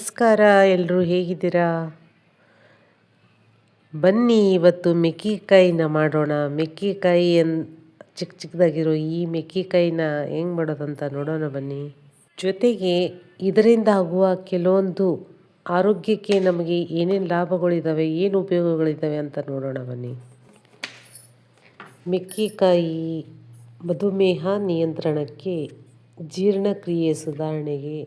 ನಮಸ್ಕಾರ, ಎಲ್ಲರೂ ಹೇಗಿದ್ದೀರಾ? ಬನ್ನಿ ಇವತ್ತು ಮೆಕ್ಕೆಕಾಯಿನ ಮಾಡೋಣ. ಮೆಕ್ಕೆಕಾಯಿ ಚಿಕ್ಕ ಚಿಕ್ಕದಾಗಿರೋ ಈ ಮೆಕ್ಕೆಕಾಯಿನ ಹೆಂಗೆ ಮಾಡೋದಂತ ನೋಡೋಣ ಬನ್ನಿ. ಜೊತೆಗೆ ಇದರಿಂದ ಆಗುವ ಕೆಲವೊಂದು ಆರೋಗ್ಯಕ್ಕೆ ನಮಗೆ ಏನೇನು ಲಾಭಗಳಿದ್ದಾವೆ, ಏನು ಉಪಯೋಗಗಳಿದ್ದಾವೆ ಅಂತ ನೋಡೋಣ ಬನ್ನಿ. ಮೆಕ್ಕೆಕಾಯಿ ಮಧುಮೇಹ ನಿಯಂತ್ರಣಕ್ಕೆ, ಜೀರ್ಣಕ್ರಿಯೆ ಸುಧಾರಣೆಗೆ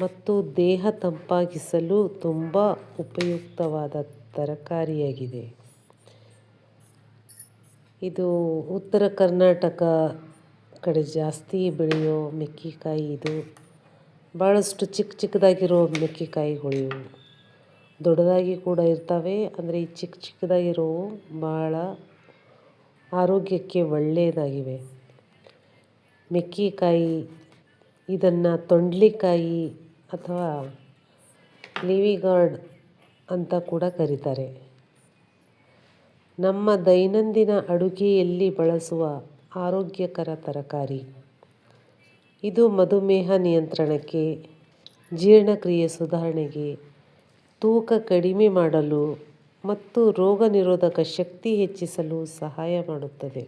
ಮತ್ತು ದೇಹ ತಂಪಾಗಿಸಲು ತುಂಬ ಉಪಯುಕ್ತವಾದ ತರಕಾರಿಯಾಗಿದೆ. ಇದು ಉತ್ತರ ಕರ್ನಾಟಕ ಕಡೆ ಜಾಸ್ತಿ ಬೆಳೆಯೋ ಮೆಕ್ಕೆಕಾಯಿ. ಇದು ಭಾಳಷ್ಟು ಚಿಕ್ಕ ಚಿಕ್ಕದಾಗಿರೋ ಮೆಕ್ಕೆಕಾಯಿಗಳು ಇವು. ದೊಡ್ಡದಾಗಿ ಕೂಡ ಇರ್ತವೆ, ಅಂದರೆ ಈ ಚಿಕ್ಕ ಚಿಕ್ಕದಾಗಿರೋವು ಭಾಳ ಆರೋಗ್ಯಕ್ಕೆ ಒಳ್ಳೆಯದಾಗಿವೆ. ಮೆಕ್ಕೆಕಾಯಿ ಇದನ್ನು ತೊಂಡ್ಲಿಕಾಯಿ ಅಥವಾ ಲಿವಿಗಾರ್ಡ್ ಅಂತ ಕೂಡ ಕರೀತಾರೆ. ನಮ್ಮ ದೈನಂದಿನ ಅಡುಗೆಯಲ್ಲಿ ಬಳಸುವ ಆರೋಗ್ಯಕರ ತರಕಾರಿ. ಇದು ಮಧುಮೇಹ ನಿಯಂತ್ರಣಕ್ಕೆ, ಜೀರ್ಣಕ್ರಿಯೆ ಸುಧಾರಣೆಗೆ, ತೂಕ ಕಡಿಮೆ ಮಾಡಲು ಮತ್ತು ರೋಗ ನಿರೋಧಕ ಶಕ್ತಿ ಹೆಚ್ಚಿಸಲು ಸಹಾಯ ಮಾಡುತ್ತದೆ.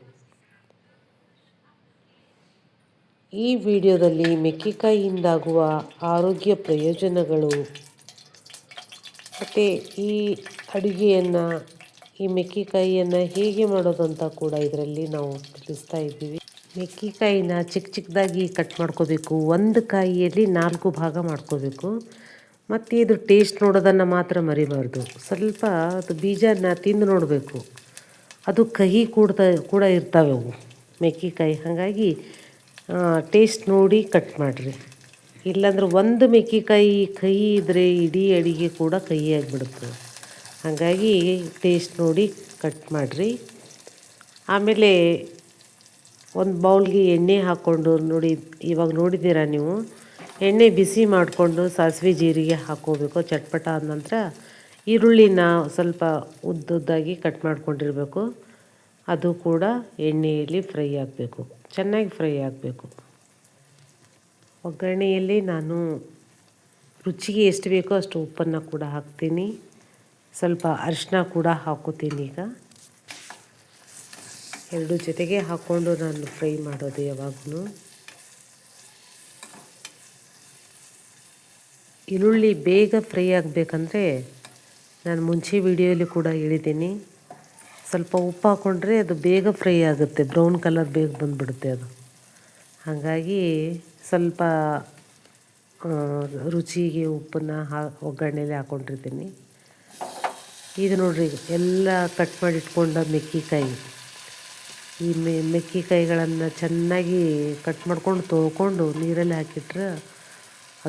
ಈ ವಿಡಿಯೋದಲ್ಲಿ ಮೆಕ್ಕೆಕಾಯಿಯಿಂದಾಗುವ ಆರೋಗ್ಯ ಪ್ರಯೋಜನಗಳು ಮತ್ತು ಈ ಮೆಕ್ಕೆಕಾಯಿಯನ್ನು ಹೇಗೆ ಮಾಡೋದು ಅಂತ ಕೂಡ ಇದರಲ್ಲಿ ನಾವು ತಿಳಿಸ್ತಾ ಇದ್ದೀವಿ. ಮೆಕ್ಕೆಕಾಯಿನ ಚಿಕ್ಕ ಚಿಕ್ಕದಾಗಿ ಕಟ್ ಮಾಡ್ಕೋಬೇಕು. ಒಂದು ಕಾಯಿಯಲ್ಲಿ 4 ಭಾಗ ಮಾಡ್ಕೋಬೇಕು. ಮತ್ತು ಇದು ಟೇಸ್ಟ್ ನೋಡೋದನ್ನು ಮಾತ್ರ ಮರಿಬಾರ್ದು. ಸ್ವಲ್ಪ ಅದು ಬೀಜನ ತಿಂದು ನೋಡಬೇಕು. ಅದು ಕಹಿ ಕೂಡ ಇರ್ತವೆ ಅವು ಮೆಕ್ಕೆಕಾಯಿ. ಹಾಗಾಗಿ ಟೇಸ್ಟ್ ನೋಡಿ ಕಟ್ ಮಾಡಿರಿ. ಇಲ್ಲಾಂದ್ರೆ ಒಂದು ಮೆಕ್ಕೆಕಾಯಿ ಕಹಿ ಇದ್ದರೆ ಇಡೀ ಅಡಿಗೆ ಕೂಡ ಕಹಿ ಆಗಿಬಿಡುತ್ತೆ. ಹಾಗಾಗಿ ಟೇಸ್ಟ್ ನೋಡಿ ಕಟ್ ಮಾಡಿರಿ. ಆಮೇಲೆ ಒಂದು ಬೌಲ್ಗೆ ಎಣ್ಣೆ ಹಾಕ್ಕೊಂಡು, ಇವಾಗ ನೋಡಿದ್ದೀರಾ ನೀವು, ಎಣ್ಣೆ ಬಿಸಿ ಮಾಡಿಕೊಂಡು ಸಾಸಿವೆ ಜೀರಿಗೆ ಹಾಕ್ಕೋಬೇಕು. ಚಟ್ಪಟ ಆದ ನಂತರ ಈರುಳ್ಳಿನ ಸ್ವಲ್ಪ ಉದ್ದುದ್ದಾಗಿ ಕಟ್ ಮಾಡ್ಕೊಂಡಿರಬೇಕು. ಅದು ಕೂಡ ಎಣ್ಣೆಯಲ್ಲಿ ಫ್ರೈ ಆಗಬೇಕು, ಚೆನ್ನಾಗಿ ಫ್ರೈ ಆಗಬೇಕು. ಒಗ್ಗರಣೆಯಲ್ಲಿ ನಾನು ರುಚಿಗೆ ಎಷ್ಟು ಬೇಕೋ ಅಷ್ಟು ಉಪ್ಪನ್ನು ಕೂಡ ಹಾಕ್ತೀನಿ. ಸ್ವಲ್ಪ ಅರಿಶಿನ ಕೂಡ ಹಾಕ್ಕೋತೀನಿ. ಈಗ ಎರಡು ಜೊತೆಗೆ ಹಾಕ್ಕೊಂಡು ನಾನು ಫ್ರೈ ಮಾಡೋದು ಯಾವಾಗಲೂ. ಈರುಳ್ಳಿ ಬೇಗ ಫ್ರೈ ಆಗಬೇಕಂದ್ರೆ ನಾನು ಮುಂಚೆ ವಿಡಿಯೋಲಿ ಕೂಡ ಹೇಳಿದ್ದೀನಿ, ಸ್ವಲ್ಪ ಉಪ್ಪು ಹಾಕ್ಕೊಂಡ್ರೆ ಅದು ಬೇಗ ಫ್ರೈ ಆಗುತ್ತೆ. ಬ್ರೌನ್ ಕಲರ್ ಬೇಗ ಬಂದುಬಿಡುತ್ತೆ ಅದು. ಹಾಗಾಗಿ ಸ್ವಲ್ಪ ರುಚಿಗೆ ಉಪ್ಪನ್ನು ಒಗ್ಗರಣೆಯಲ್ಲಿ ಹಾಕ್ಕೊಂಡಿರ್ತೀನಿ. ಇದು ನೋಡಿರಿ, ಎಲ್ಲ ಕಟ್ ಮಾಡಿ ಇಟ್ಕೊಂಡ ಮೆಕ್ಕೆಕಾಯಿ. ಈ ಮೆಕ್ಕೆಕಾಯಿಗಳನ್ನು ಚೆನ್ನಾಗಿ ಕಟ್ ಮಾಡ್ಕೊಂಡು ತೊಳ್ಕೊಂಡು ನೀರಲ್ಲಿ ಹಾಕಿಟ್ರೆ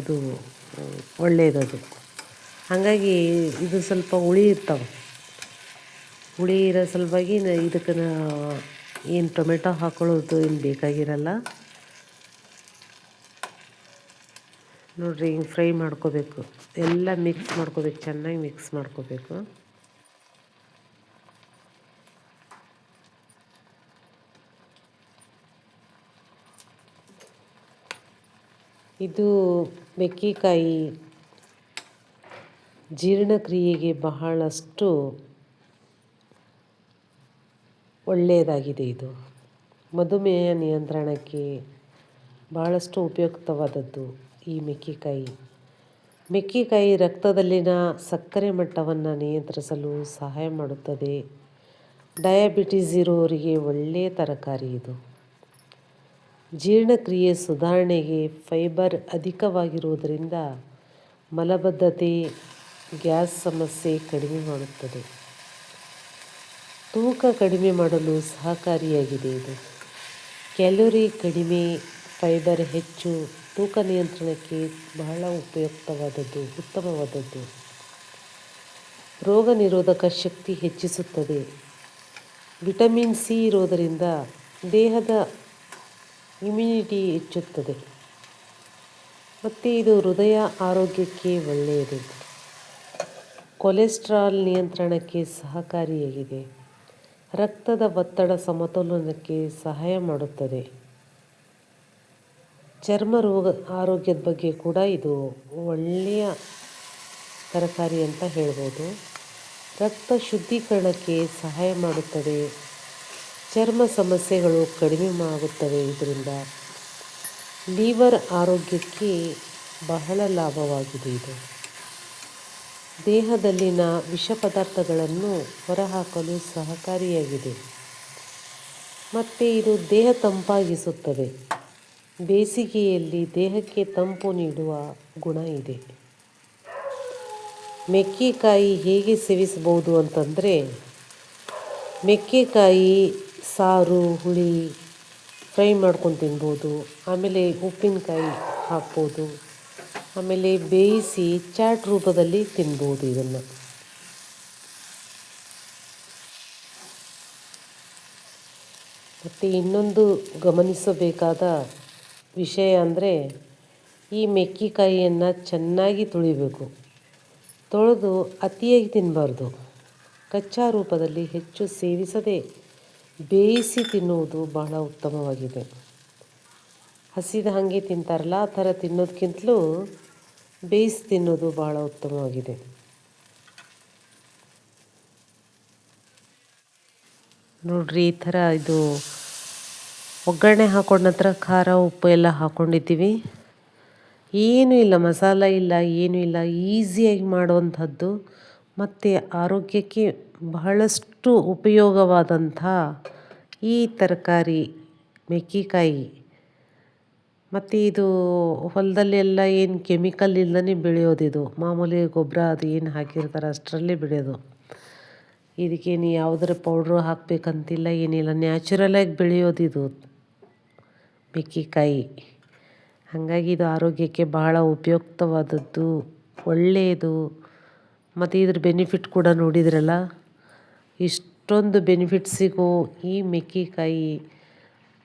ಅದು ಒಳ್ಳೆಯದದು. ಹಾಗಾಗಿ ಇದು ಸ್ವಲ್ಪ ಹುಳಿ ಇರ್ತಾವೆ. ಹುಳಿ ಇರೋ ಸಲುವಾಗಿ ಇದಕ್ಕೆ ಏನು ಟೊಮೆಟೊ ಹಾಕೊಳ್ಳೋದು ಏನು ಬೇಕಾಗಿರಲ್ಲ. ನೋಡಿರಿ, ಹಿಂಗೆ ಫ್ರೈ ಮಾಡ್ಕೋಬೇಕು. ಎಲ್ಲ ಮಿಕ್ಸ್ ಮಾಡ್ಕೋಬೇಕು, ಚೆನ್ನಾಗಿ ಮಿಕ್ಸ್ ಮಾಡ್ಕೋಬೇಕು. ಇದು ಮೆಕ್ಕೆಕಾಯಿ ಜೀರ್ಣಕ್ರಿಯೆಗೆ ಬಹಳಷ್ಟು ಒಳ್ಳೆಯದಾಗಿದೆ. ಇದು ಮಧುಮೇಹ ನಿಯಂತ್ರಣಕ್ಕೆ ಬಹಳಷ್ಟು ಉಪಯುಕ್ತವಾದದ್ದು ಈ ಮೆಕ್ಕೆಕಾಯಿ. ಮೆಕ್ಕೆಕಾಯಿ ರಕ್ತದಲ್ಲಿನ ಸಕ್ಕರೆ ಮಟ್ಟವನ್ನು ನಿಯಂತ್ರಿಸಲು ಸಹಾಯ ಮಾಡುತ್ತದೆ. ಡಯಾಬಿಟಿಸ್ ಇರೋರಿಗೆ ಒಳ್ಳೆಯ ತರಕಾರಿ ಇದು. ಜೀರ್ಣಕ್ರಿಯೆ ಸುಧಾರಣೆಗೆ, ಫೈಬರ್ ಅಧಿಕವಾಗಿರುವುದರಿಂದ ಮಲಬದ್ಧತೆ, ಗ್ಯಾಸ್ ಸಮಸ್ಯೆ ಕಡಿಮೆ ಮಾಡುತ್ತದೆ. ತೂಕ ಕಡಿಮೆ ಮಾಡಲು ಸಹಕಾರಿಯಾಗಿದೆ ಇದು. ಕ್ಯಾಲೋರಿ ಕಡಿಮೆ, ಫೈಬರ್ ಹೆಚ್ಚು, ತೂಕ ನಿಯಂತ್ರಣಕ್ಕೆ ಬಹಳ ಉತ್ತಮವಾದದ್ದು. ರೋಗ ನಿರೋಧಕ ಶಕ್ತಿ ಹೆಚ್ಚಿಸುತ್ತದೆ. ವಿಟಮಿನ್ ಸಿ ಇರೋದರಿಂದ ದೇಹದ ಇಮ್ಯುನಿಟಿ ಹೆಚ್ಚುತ್ತದೆ. ಮತ್ತು ಇದು ಹೃದಯ ಆರೋಗ್ಯಕ್ಕೆ ಒಳ್ಳೆಯದು. ಕೊಲೆಸ್ಟ್ರಾಲ್ ನಿಯಂತ್ರಣಕ್ಕೆ ಸಹಕಾರಿಯಾಗಿದೆ. ರಕ್ತದ ಒತ್ತಡ ಸಮತೋಲನಕ್ಕೆ ಸಹಾಯ ಮಾಡುತ್ತದೆ. ಚರ್ಮ ರೋಗ ಆರೋಗ್ಯದ ಬಗ್ಗೆ ಕೂಡ ಇದು ಒಳ್ಳೆಯ ತರಕಾರಿ ಅಂತ ಹೇಳ್ಬೋದು. ರಕ್ತ ಶುದ್ಧೀಕರಣಕ್ಕೆ ಸಹಾಯ ಮಾಡುತ್ತದೆ. ಚರ್ಮ ಸಮಸ್ಯೆಗಳು ಕಡಿಮೆ ಆಗುತ್ತವೆ ಇದರಿಂದ. ಲಿವರ್ ಆರೋಗ್ಯಕ್ಕೆ ಬಹಳ ಲಾಭವಾಗಿದೆ ಇದು. ದೇಹದಲ್ಲಿನ ವಿಷ ಪದಾರ್ಥಗಳನ್ನು ಹೊರಹಾಕಲು ಸಹಕಾರಿಯಾಗಿದೆ. ಮತ್ತು ಇದು ದೇಹ ತಂಪಾಗಿಸುತ್ತದೆ. ಬೇಸಿಗೆಯಲ್ಲಿ ದೇಹಕ್ಕೆ ತಂಪು ನೀಡುವ ಗುಣ ಇದೆ. ಮೆಕ್ಕೆಕಾಯಿ ಹೇಗೆ ಸೇವಿಸಬಹುದು ಅಂತಂದರೆ, ಮೆಕ್ಕೆಕಾಯಿ ಸಾರು, ಹುಳಿ, ಫ್ರೈ ಮಾಡ್ಕೊಂಡು ತಿನ್ಬೋದು. ಆಮೇಲೆ ಉಪ್ಪಿನಕಾಯಿ ಹಾಕ್ಬೋದು. ಆಮೇಲೆ ಬೇಯಿಸಿ ಚಾಟ್ ರೂಪದಲ್ಲಿ ತಿನ್ಬೋದು ಇದನ್ನು. ಮತ್ತು ಇನ್ನೊಂದು ಗಮನಿಸಬೇಕಾದ ವಿಷಯ ಅಂದರೆ, ಈ ಮೆಕ್ಕೆಕಾಯಿಯನ್ನು ಚೆನ್ನಾಗಿ ತೊಳಿಬೇಕು. ತೊಳೆದು ಅತಿಯಾಗಿ ತಿನ್ನಬಾರ್ದು. ಕಚ್ಚಾ ರೂಪದಲ್ಲಿ ಹೆಚ್ಚು ಸೇವಿಸದೆ ಬೇಯಿಸಿ ತಿನ್ನುವುದು ಬಹಳ ಉತ್ತಮವಾಗಿದೆ. ಹಸಿದ ಹಾಗೆ ತಿಂತಾರಲ್ಲ, ಆ ಥರ ತಿನ್ನೋದಕ್ಕಿಂತಲೂ ಬೇಯಿಸಿ ತಿನ್ನೋದು ಬಹಳ ಉತ್ತಮವಾಗಿದೆ. ನೋಡ್ರಿ, ಈ ಥರ ಇದು ಒಗ್ಗರಣೆ ಹಾಕೊಂಡ ನಂತರ ಖಾರ ಉಪ್ಪು ಎಲ್ಲ ಹಾಕ್ಕೊಂಡಿದ್ದೀವಿ. ಏನೂ ಇಲ್ಲ, ಮಸಾಲ ಇಲ್ಲ, ಏನೂ ಇಲ್ಲ. ಈಸಿಯಾಗಿ ಮಾಡುವಂಥದ್ದು ಮತ್ತು ಆರೋಗ್ಯಕ್ಕೆ ಬಹಳಷ್ಟು ಉಪಯೋಗವಾದಂಥ ಈ ತರಕಾರಿ ಮೆಕ್ಕೆಕಾಯಿ. ಮತ್ತು ಇದು ಹೊಲದಲ್ಲಿ ಎಲ್ಲ ಏನು ಕೆಮಿಕಲ್ ಇಲ್ಲದೇ ಬೆಳೆಯೋದಿದು. ಮಾಮೂಲಿ ಗೊಬ್ಬರ ಅದು ಏನು ಹಾಕಿರ್ತಾರೆ ಅಷ್ಟರಲ್ಲೇ ಬೆಳೆಯೋದು. ಇದಕ್ಕೇನು ಯಾವುದರ ಪೌಡ್ರು ಹಾಕಬೇಕಂತಿಲ್ಲ, ಏನಿಲ್ಲ. ನ್ಯಾಚುರಲಾಗಿ ಬೆಳೆಯೋದಿದು ಮೆಕ್ಕೆಕಾಯಿ. ಹಾಗಾಗಿ ಇದು ಆರೋಗ್ಯಕ್ಕೆ ಬಹಳ ಉಪಯುಕ್ತವಾದದ್ದು, ಒಳ್ಳೆಯದು. ಮತ್ತು ಇದ್ರ ಬೆನಿಫಿಟ್ ಕೂಡ ನೋಡಿದ್ರಲ್ಲ, ಇಷ್ಟೊಂದು ಬೆನಿಫಿಟ್ ಸಿಗೋ ಈ ಮೆಕ್ಕೆಕಾಯಿ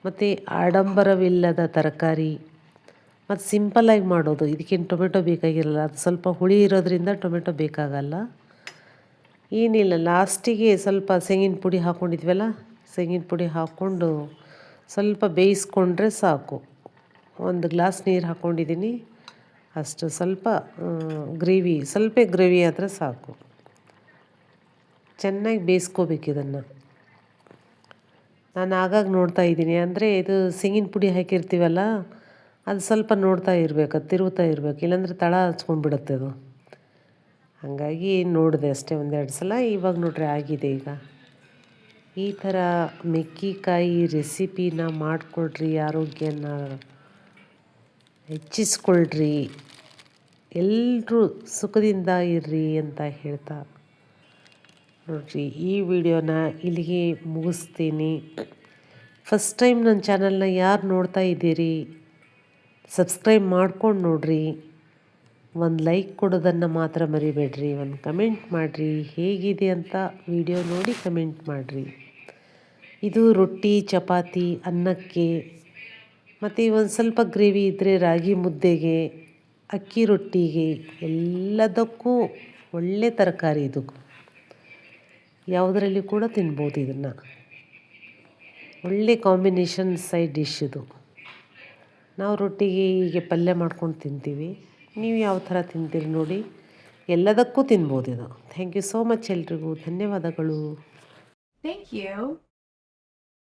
ಮತ್ತು ಆಡಂಬರವಿಲ್ಲದ ತರಕಾರಿ ಮತ್ತು ಸಿಂಪಲ್ಲಾಗಿ ಮಾಡೋದು. ಇದಕ್ಕೇನು ಟೊಮೆಟೊ ಬೇಕಾಗಿರಲ್ಲ. ಅದು ಸ್ವಲ್ಪ ಹುಳಿ ಇರೋದ್ರಿಂದ ಟೊಮೆಟೊ ಬೇಕಾಗಲ್ಲ. ಏನಿಲ್ಲ, ಲಾಸ್ಟಿಗೆ ಸ್ವಲ್ಪ ಶೇಂಗಿನ ಪುಡಿ ಹಾಕ್ಕೊಂಡಿದ್ವಲ್ಲ, ಶೇಂಗಿನ ಪುಡಿ ಹಾಕ್ಕೊಂಡು ಸ್ವಲ್ಪ ಬೇಯಿಸ್ಕೊಂಡ್ರೆ ಸಾಕು. 1 ಗ್ಲಾಸ್ ನೀರು ಹಾಕ್ಕೊಂಡಿದ್ದೀನಿ. ಅಷ್ಟು ಸ್ವಲ್ಪ ಗ್ರೇವಿ ಆದರೆ ಸಾಕು. ಚೆನ್ನಾಗಿ ಬೇಯಿಸ್ಕೋಬೇಕು ಇದನ್ನು. ನಾನು ಆಗಾಗ ನೋಡ್ತಾ ಇದ್ದೀನಿ. ಅಂದರೆ ಇದು ಶೇಂಗಿನ ಪುಡಿ ಹಾಕಿರ್ತೀವಲ್ಲ, ಅದು ಸ್ವಲ್ಪ ನೋಡ್ತಾ ಇರಬೇಕು, ಅದು ತಿರುಗ್ತಾ ಇರಬೇಕು, ಇಲ್ಲಾಂದರೆ ತಳ ಹಚ್ಕೊಂಡ್ಬಿಡುತ್ತೆ ಅದು. ಹಾಗಾಗಿ ನೋಡಿದೆ ಅಷ್ಟೇ 1-2 ಸಲ. ಇವಾಗ ನೋಡ್ರಿ ಆಗಿದೆ. ಈಗ ಈ ಥರ ಮೆಕ್ಕೆಕಾಯಿ ರೆಸಿಪಿನ ಮಾಡಿಕೊಡ್ರಿ, ಆರೋಗ್ಯನ ಹೆಚ್ಚಿಸ್ಕೊಳ್ರಿ, ಎಲ್ಲರೂ ಸುಖದಿಂದ ಇರ್ರಿ ಅಂತ ಹೇಳ್ತಾ ನೋಡ್ರಿ, ಈ ವಿಡಿಯೋನ ಇಲ್ಲಿಗೆ ಮುಗಿಸ್ತೀನಿ. ಫಸ್ಟ್ ಟೈಮ್ ನನ್ನ ಚಾನಲ್ನ ಯಾರು ನೋಡ್ತಾ ಇದ್ದೀರಿ, ಸಬ್ಸ್ಕ್ರೈಬ್ ಮಾಡ್ಕೊಂಡು ನೋಡ್ರಿ. ಒಂದು ಲೈಕ್ ಕೊಡೋದನ್ನು ಮಾತ್ರ ಮರಿಬೇಡ್ರಿ. ಒಂದು ಕಮೆಂಟ್ ಮಾಡಿರಿ, ಹೇಗಿದೆ ಅಂತ ವಿಡಿಯೋ ನೋಡಿ ಕಮೆಂಟ್ ಮಾಡಿರಿ. ಇದು ರೊಟ್ಟಿ, ಚಪಾತಿ, ಅನ್ನಕ್ಕೆ, ಮತ್ತು ಒಂದು ಸ್ವಲ್ಪ ಗ್ರೇವಿ ಇದ್ದರೆ ರಾಗಿ ಮುದ್ದೆಗೆ, ಅಕ್ಕಿ ರೊಟ್ಟಿಗೆ, ಎಲ್ಲದಕ್ಕೂ ಒಳ್ಳೆ ತರಕಾರಿ ಇದು. ಯಾವುದರಲ್ಲಿ ಕೂಡ ತಿನ್ಬೋದು ಇದನ್ನು. ಒಳ್ಳೆ ಕಾಂಬಿನೇಷನ್ ಸೈಡ್ ಡಿಶ್ ಇದು. ನಾವು ರೊಟ್ಟಿಗೆ ಹೀಗೆ ಪಲ್ಯ ಮಾಡ್ಕೊಂಡು ತಿಂತೀವಿ. ನೀವು ಯಾವ ಥರ ತಿಂತೀರಿ ನೋಡಿ. ಎಲ್ಲದಕ್ಕೂ ತಿನ್ಬೋದು ಇದು. ಥ್ಯಾಂಕ್ ಯು ಸೋ ಮಚ್ ಎಲ್ರಿಗೂ. ಧನ್ಯವಾದಗಳು. Thank you.